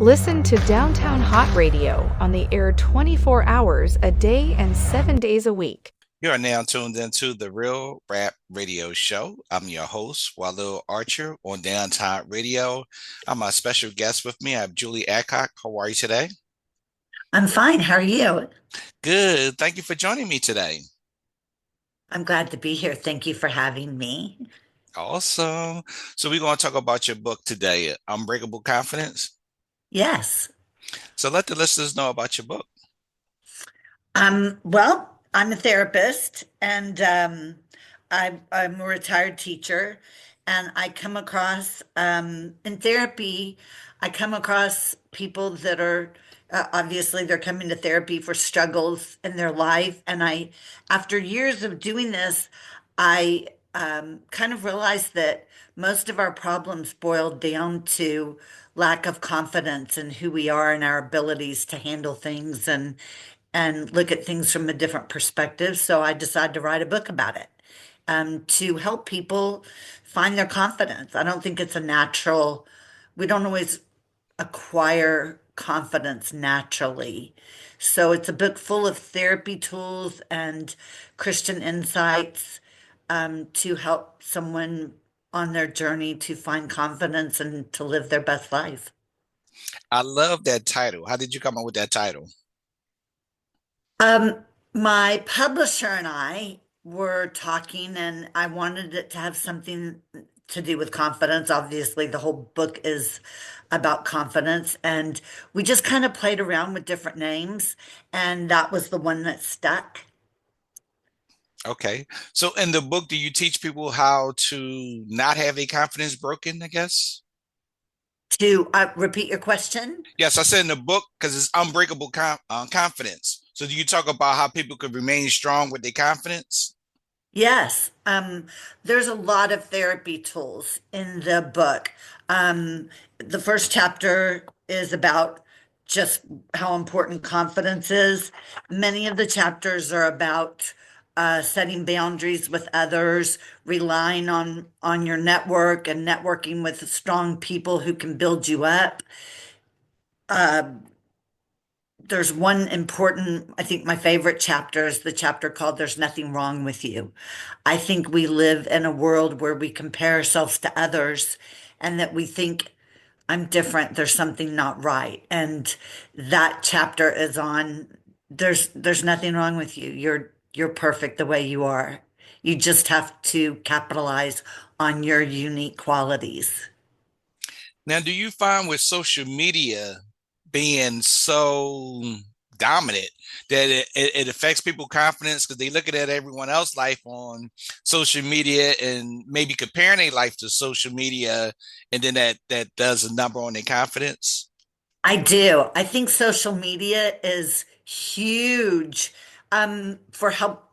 Listen to Downtown Hot Radio on the air 24 hours a day and 7 days a week. You are now tuned into the Real Rap Radio Show. I'm your host, Walil Archer on Downtown Radio. I'm my special guest with me. I have Julie Adcock. How are you today? I'm fine. How are you? Good. Thank you for joining me today. I'm glad to be here. Thank you for having me. Awesome. So we're going to talk about your book today, Unbreakable Confidence. Yes. So let the listeners know about your book. Well, I'm a therapist and I'm a retired teacher, and I come across in therapy, I come across people that are obviously they're coming to therapy for struggles in their life, and after years of doing this, I kind of realized that most of our problems boiled down to lack of confidence in who we are and our abilities to handle things and look at things from a different perspective. So I decided to write a book about it, to help people find their confidence. I don't think it's a natural, we don't always acquire confidence naturally. So it's a book full of therapy tools and Christian insights, to help someone on their journey to find confidence and to live their best life. I love that title. How did you come up with that title? Um, my publisher and I were talking, and I wanted it to have something to do with confidence. Obviously, the whole book is about confidence, and we just kind of played around with different names, and that was the one that stuck. Okay. So in the book, do you teach people how to not have a confidence broken, I guess? To repeat your question? Yes, I said in the book because it's unbreakable confidence. So do you talk about how people could remain strong with their confidence? Yes, there's a lot of therapy tools in the book. The first chapter is about just how important confidence is. Many of the chapters are about setting boundaries with others, relying on your network and networking with strong people who can build you up. Uh, there's one important, I think my favorite chapter is the chapter called There's Nothing Wrong with You. I think we live in a world where we compare ourselves to others and that we think I'm different, there's something not right. And that chapter is on there's nothing wrong with you. You're perfect the way you are. You just have to capitalize on your unique qualities. Now, do you find with social media being so dominant that it affects people's confidence because they looking at everyone else's life on social media and maybe comparing their life to social media, and then that does a number on their confidence? I do. I think social media is huge, for help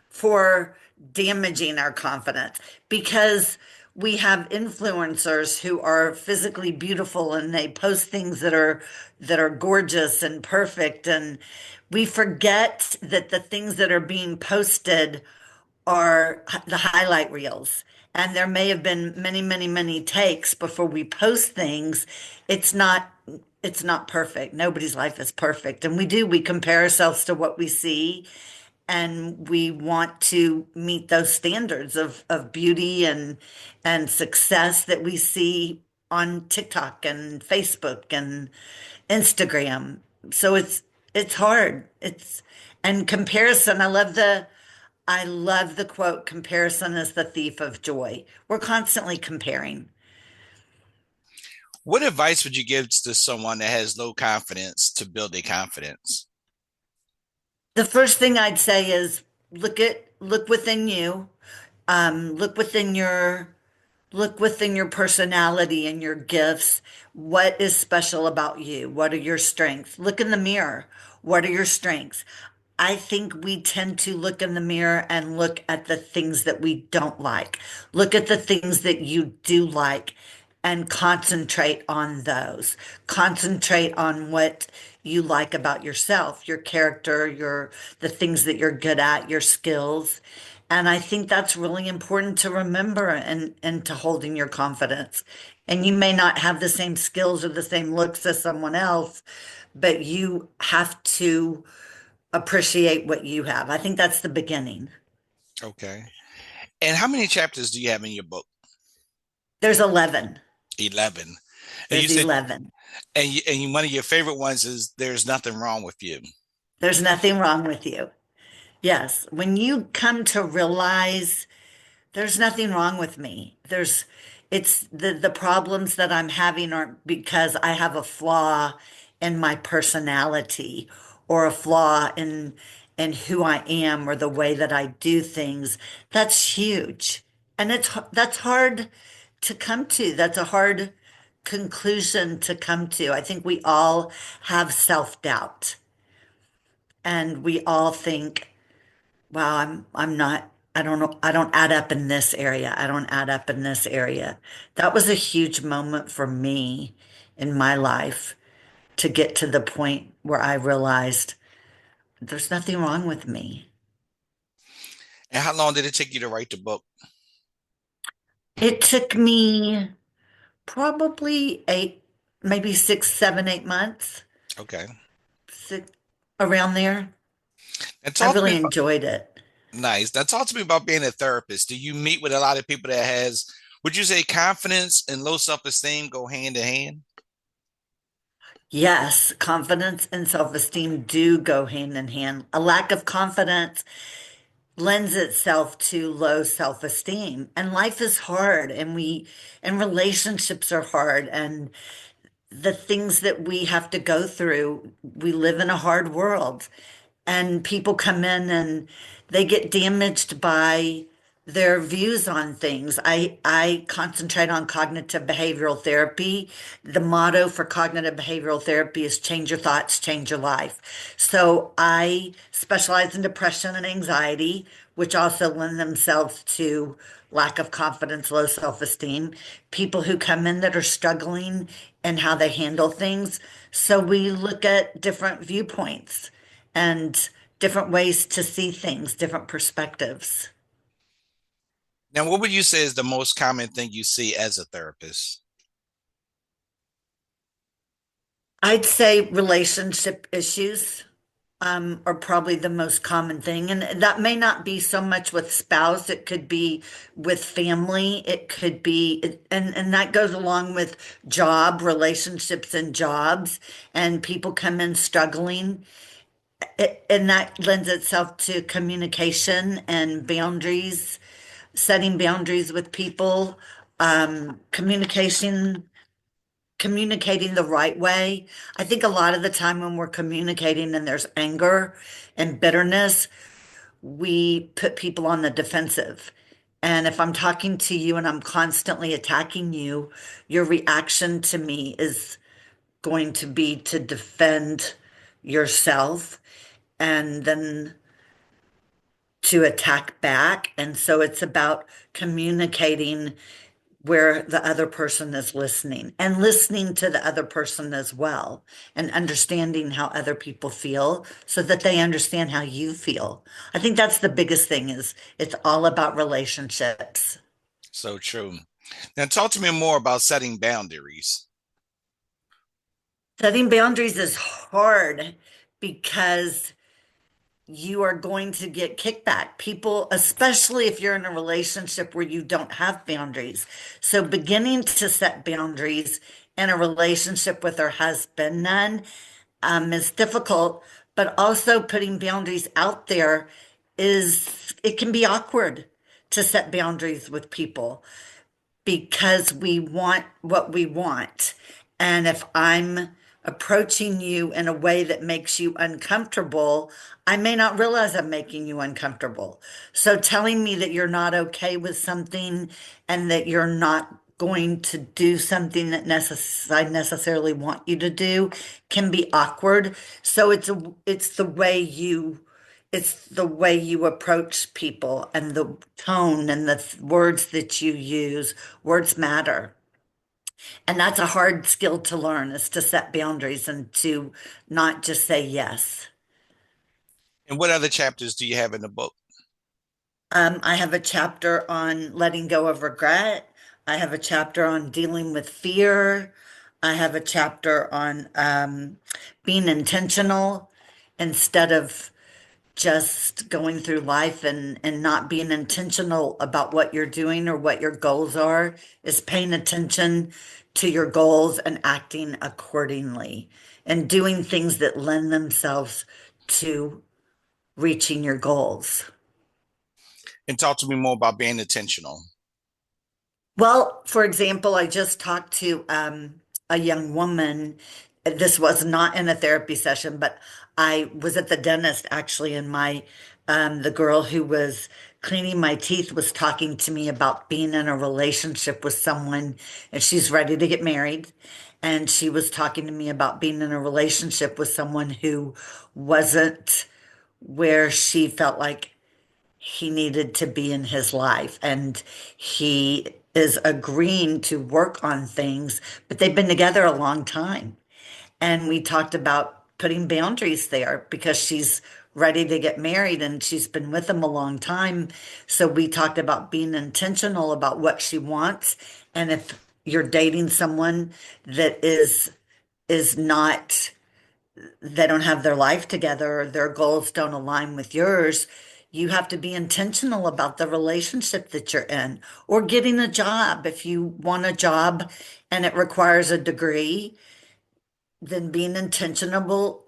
for damaging our confidence, because we have influencers who are physically beautiful and they post things that are gorgeous and perfect, and we forget that the things that are being posted are the highlight reels. And there may have been many, many, many takes before we post things. It's not it's not perfect. Nobody's life is perfect. And we compare ourselves to what we see, and we want to meet those standards of beauty and success that we see on TikTok and Facebook and Instagram. So it's hard. It's and comparison. I love the quote, comparison is the thief of joy. We're constantly comparing. What advice would you give to someone that has low confidence to build their confidence? The first thing I'd say is look within you, look within your personality and your gifts. What is special about you? What are your strengths? Look in the mirror. What are your strengths? I think we tend to look in the mirror and look at the things that we don't like. Look at the things that you do like and concentrate on those. Concentrate on what you like about yourself, your character, the things that you're good at, your skills. And I think that's really important to remember and to holding your confidence And you may not have the same skills or the same looks as someone else, but you have to appreciate what you have. I think that's the beginning. Okay. And how many chapters do you have in your book? There's 11. 11. And you There's said, 11. one of your favorite ones is There's Nothing Wrong with You. There's nothing wrong with you. Yes. When you come to realize there's nothing wrong with me. It's the problems that I'm having aren't because I have a flaw in my personality or a flaw in who I am or the way that I do things. That's huge. And that's hard to come to. That's a hard conclusion to come to. I think we all have self-doubt and we all think, wow, I'm not, I don't know, I don't add up in this area. I don't add up in this area. That was a huge moment for me in my life to get to the point where I realized there's nothing wrong with me. And how long did it take you to write the book? It took me probably eight, maybe 6, 7, 8 months, Okay. six, around there. And I talk to me really about, enjoyed it. nice. Now talk to me about being a therapist. Do you meet with a lot of people that has, would you say confidence and low self-esteem go hand in hand? Yes, confidence and self-esteem do go hand in hand. A lack of confidence lends itself to low self-esteem. And life is hard and relationships are hard and the things that we have to go through, we live in a hard world and people come in and they get damaged by their views on things. I concentrate on cognitive behavioral therapy. The motto for cognitive behavioral therapy is change your thoughts, change your life. So I specialize in depression and anxiety, which also lend themselves to lack of confidence, low self-esteem, people who come in that are struggling and how they handle things. So we look at different viewpoints and different ways to see things, different perspectives. Now, what would you say is the most common thing you see as a therapist? I'd say relationship issues are probably the most common thing. And that may not be so much with spouse, it could be with family, it could be, and that goes along with job, relationships and jobs, and people come in struggling. And that lends itself to communication and boundaries, setting boundaries with people, communicating the right way. I think a lot of the time when we're communicating and there's anger and bitterness, we put people on the defensive. And if I'm talking to you and I'm constantly attacking you, your reaction to me is going to be to defend yourself and then to attack back. And so it's about communicating where the other person is listening and listening to the other person as well and understanding how other people feel so that they understand how you feel. I think that's the biggest thing is it's all about relationships. So true. Now, talk to me more about setting boundaries. Setting boundaries is hard because you are going to get kickback. People, especially if you're in a relationship where you don't have boundaries. So beginning to set boundaries in a relationship with her husband, none, is difficult, but also putting boundaries out there it can be awkward to set boundaries with people because we want what we want. And if I'm approaching you in a way that makes you uncomfortable, I may not realize I'm making you uncomfortable. So telling me that you're not okay with something and that you're not going to do something that I necessarily want you to do can be awkward. So it's the way you approach people and the tone and the words that you use. Words matter. And that's a hard skill to learn is to set boundaries and to not just say yes. And what other chapters do you have in the book? I have a chapter on letting go of regret. I have a chapter on dealing with fear. I have a chapter on being intentional instead of just going through life and not being intentional about what you're doing or what your goals are, is paying attention to your goals and acting accordingly and doing things that lend themselves to reaching your goals. And talk to me more about being intentional. Well, for example, I just talked to a young woman. This was not in a therapy session, but I was at the dentist actually, and the girl who was cleaning my teeth was talking to me about being in a relationship with someone, and she's ready to get married. And she was talking to me about being in a relationship with someone who wasn't where she felt like he needed to be in his life. And he is agreeing to work on things, but they've been together a long time. And we talked about putting boundaries there because she's ready to get married and she's been with him a long time. So we talked about being intentional about what she wants. And if you're dating someone that is not, they don't have their life together or their goals don't align with yours, you have to be intentional about the relationship that you're in or getting a job. If you want a job and it requires a degree, then being intentional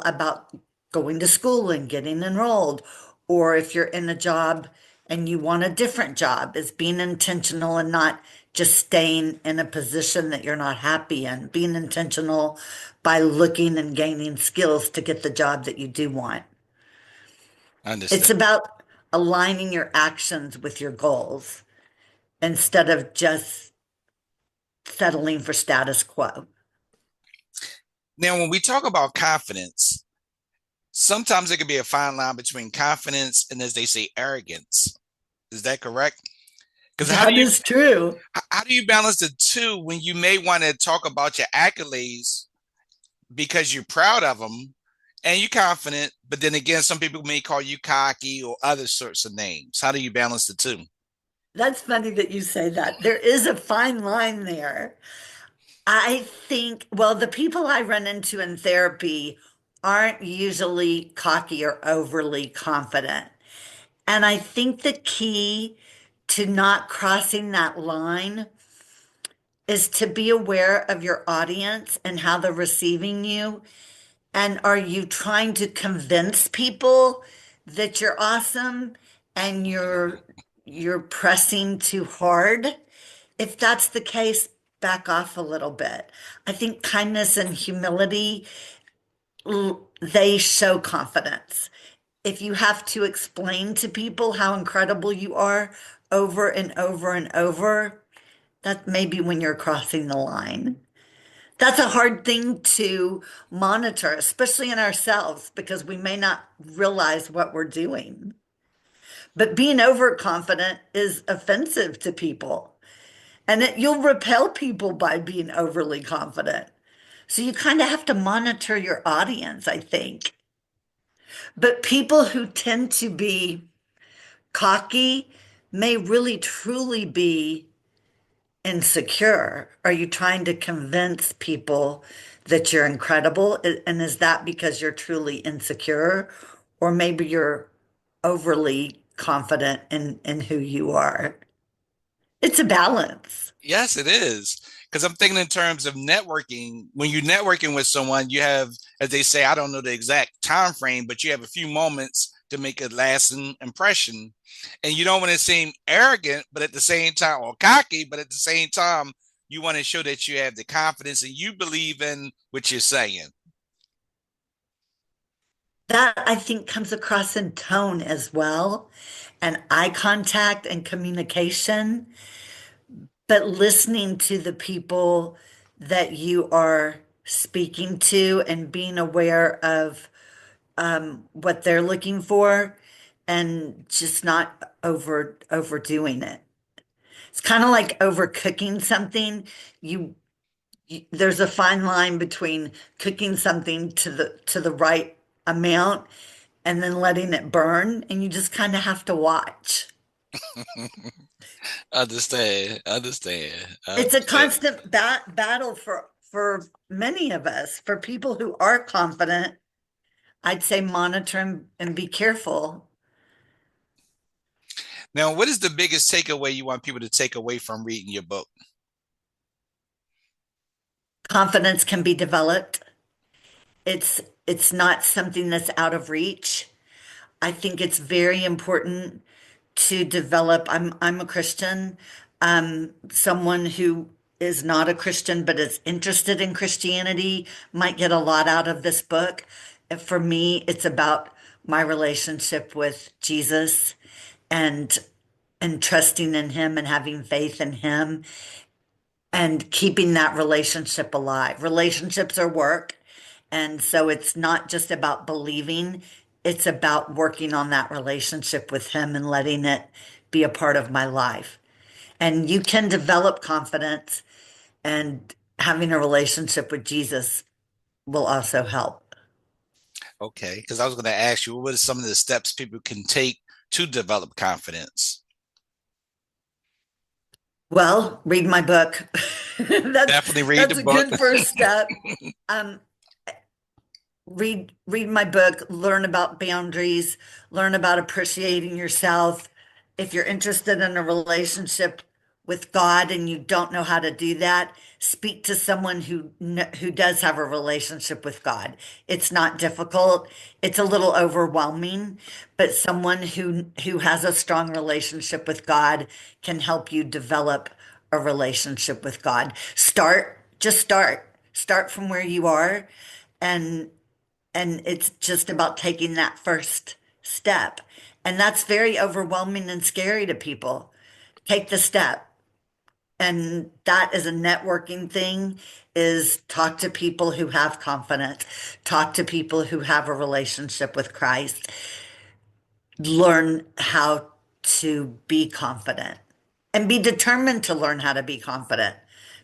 about going to school and getting enrolled. Or if you're in a job and you want a different job, is being intentional and not just staying in a position that you're not happy in. Being intentional by looking and gaining skills to get the job that you do want. I It's understand. about aligning your actions with your goals instead of just settling for status quo. Now, when we talk about confidence, sometimes it can be a fine line between confidence and, as they say, arrogance. Is that correct? Because That is true. how do you balance the two when you may want to talk about your accolades because you're proud of them and you're confident, but then again, some people may call you cocky or other sorts of names. How do you balance the two? That's funny that you say that. There is a fine line there. I think, well, the people I run into in therapy aren't usually cocky or overly confident. And I think the key to not crossing that line is to be aware of your audience and how they're receiving you. And are you trying to convince people that you're awesome and you're pressing too hard? If that's the case, back off a little bit. I think kindness and humility, they show confidence. If you have to explain to people how incredible you are over and over and over, that may be when you're crossing the line. That's a hard thing to monitor, especially in ourselves, because we may not realize what we're doing. But being overconfident is offensive to people, and you'll repel people by being overly confident. So you kind of have to monitor your audience, I think. But people who tend to be cocky may really truly be insecure. Are you trying to convince people that you're incredible? And is that because you're truly insecure? Or maybe you're overly confident in who you are? It's a balance. Yes, it is. Because I'm thinking in terms of networking. When you're networking with someone, you have, as they say, I don't know the exact time frame, but you have a few moments to make a lasting impression. And you don't want to seem arrogant, but at the same time, or cocky, but at the same time, you want to show that you have the confidence and you believe in what you're saying. That I think comes across in tone as well, and eye contact and communication, but listening to the people that you are speaking to and being aware of what they're looking for and just not overdoing it. It's kind of like overcooking something. You, there's a fine line between cooking something to the right amount and then letting it burn, and you just kind of have to watch. Understand, understand, It's a understand. constant battle for many of us. For people who are confident, I'd say monitor and be careful. Now, what is the biggest takeaway you want people to take away from reading your book? Confidence can be developed. It's not something that's out of reach. I think it's very important to develop. I'm a Christian. Someone who is not a Christian but is interested in Christianity might get a lot out of this book. And for me, it's about my relationship with Jesus and and trusting in him and having faith in him and keeping that relationship alive. Relationships are work. And so it's not just about believing, it's about working on that relationship with him and letting it be a part of my life. And you can develop confidence, and having a relationship with Jesus will also help. Okay, because I was going to ask you, what are some of the steps people can take to develop confidence? Well, read my book. That's Definitely read the that's a book. good first step. Um, read my book, learn about boundaries, learn about appreciating yourself. If you're interested in a relationship with God and you don't know how to do that, speak to someone who does have a relationship with God. It's not difficult. It's a little overwhelming, but someone who has a strong relationship with God can help you develop a relationship with God. Just start. Start from where you are, and it's just about taking that first step. And that's very overwhelming and scary to people. Take the step. And that is a networking thing, is talk to people who have confidence, talk to people who have a relationship with Christ, learn how to be confident and be determined to learn how to be confident.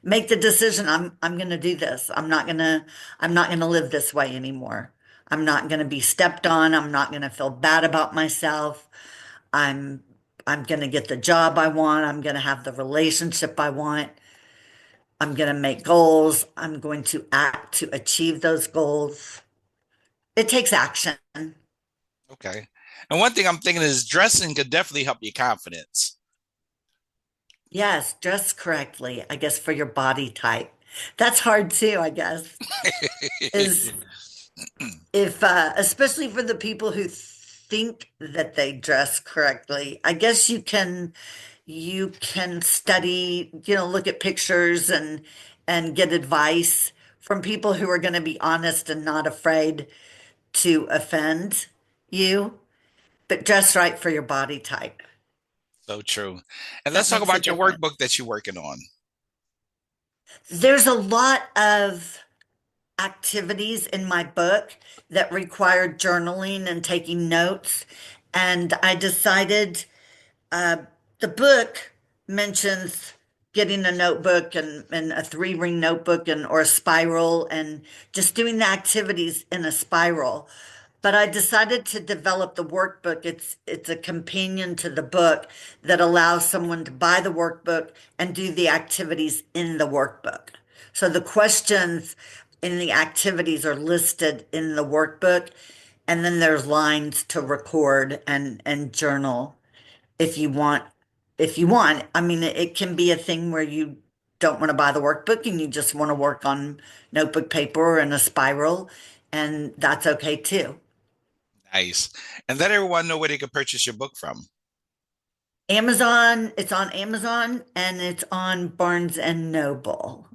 Make the decision, I'm going to do this. I'm not going to live this way anymore. I'm not going to be stepped on. I'm not going to feel bad about myself. I'm I'm going to get the job I want. I'm going to have the relationship I want. I'm going to make goals. I'm going to act to achieve those goals. It takes action. Okay. And one thing I'm thinking is dressing could definitely help your confidence. Yes, dress correctly, I guess, for your body type. That's hard too, I guess, is if, especially for the people who think that they dress correctly. I guess you can study, look at pictures and get advice from people who are going to be honest and not afraid to offend you, but dress right for your body type. So true. And let's That talk makes a about your difference. workbook that you're working on. There's a lot of activities in my book that require journaling and taking notes. And I decided uh, the book mentions getting a notebook and a three-ring notebook and or a spiral and just doing the activities in a spiral. But I decided to develop the workbook. It's a companion to the book that allows someone to buy the workbook and do the activities in the workbook. So the questions in the activities are listed in the workbook, and then there's lines to record and journal if you want. If you want, I mean, it can be a thing where you don't want to buy the workbook and you just want to work on notebook paper and a spiral, and that's okay too. Nice. And let everyone know where they can purchase your book from. Amazon, it's on Amazon and it's on Barnes and Noble.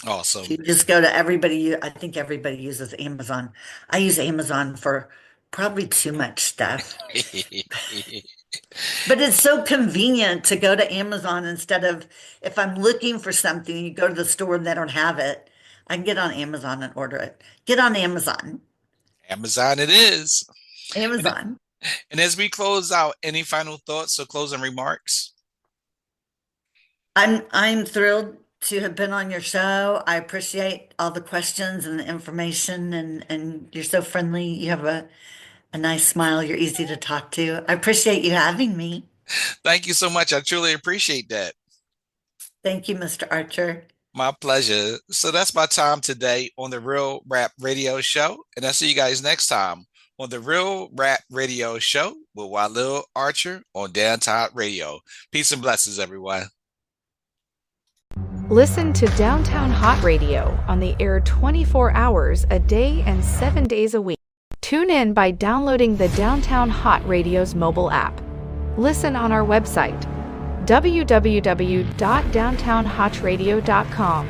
If Awesome. you just go to everybody, I think everybody uses Amazon. I use Amazon for probably too much stuff. But it's so convenient to go to Amazon instead of, if I'm looking for something, you go to the store and they don't have it. I can get on Amazon and order it. Get on Amazon. Amazon it is. And, Amazon. and as we close out, any final thoughts or closing remarks? I'm thrilled to have been on your show. I appreciate all the questions and the information, and you're so friendly. You have a nice smile. You're easy to talk to. I appreciate you having me. Thank you so much. I truly appreciate that. Thank you, Mr. Archer. My pleasure. So that's my time today on the Real Rap Radio Show. And I'll see you guys next time on the Real Rap Radio Show with Walil Archer on Downtown Radio. Peace and blessings, everyone. Listen to Downtown Hot Radio on the air 24 hours a day and 7 days a week. Tune in by downloading the Downtown Hot Radio's mobile app. Listen on our website, www.downtownhotradio.com.